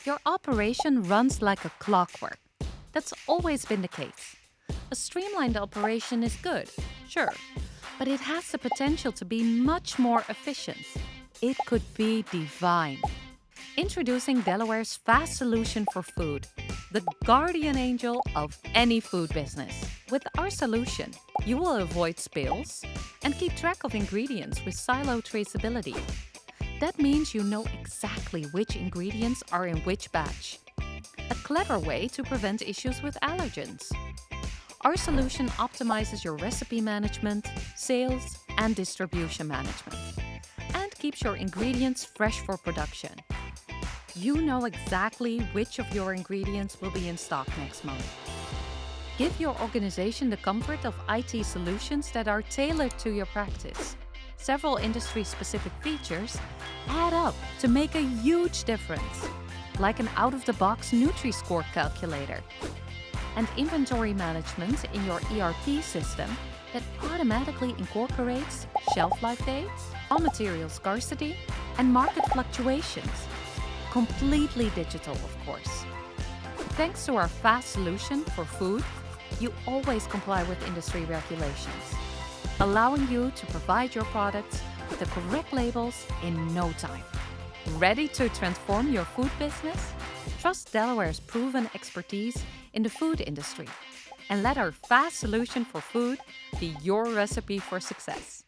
Your operation runs like a clockwork. That's always been the case. A streamlined operation is good, sure, but it has the potential to be much more efficient. It could be divine. Introducing Delaware's fast solution for food, the guardian angel of any food business. With our solution, you will avoid spills and keep track of ingredients with silo traceability. That means you know exactly which ingredients are in which batch. A clever way to prevent issues with allergens. Our solution optimizes your recipe management, sales, and distribution management, and keeps your ingredients fresh for production. You know exactly which of your ingredients will be in stock next month. Give your organization the comfort of IT solutions that are tailored to your practice. Several industry-specific features add up to make a huge difference, like an out-of-the-box Nutri-Score calculator and inventory management in your ERP system that automatically incorporates shelf life dates, raw material scarcity, and market fluctuations. Completely digital, of course. Thanks to our fast solution for food, you always comply with industry regulations, allowing you to provide your products with the correct labels in no time. Ready to transform your food business? Trust Delaware's proven expertise in the food industry and let our fast solution for food be your recipe for success.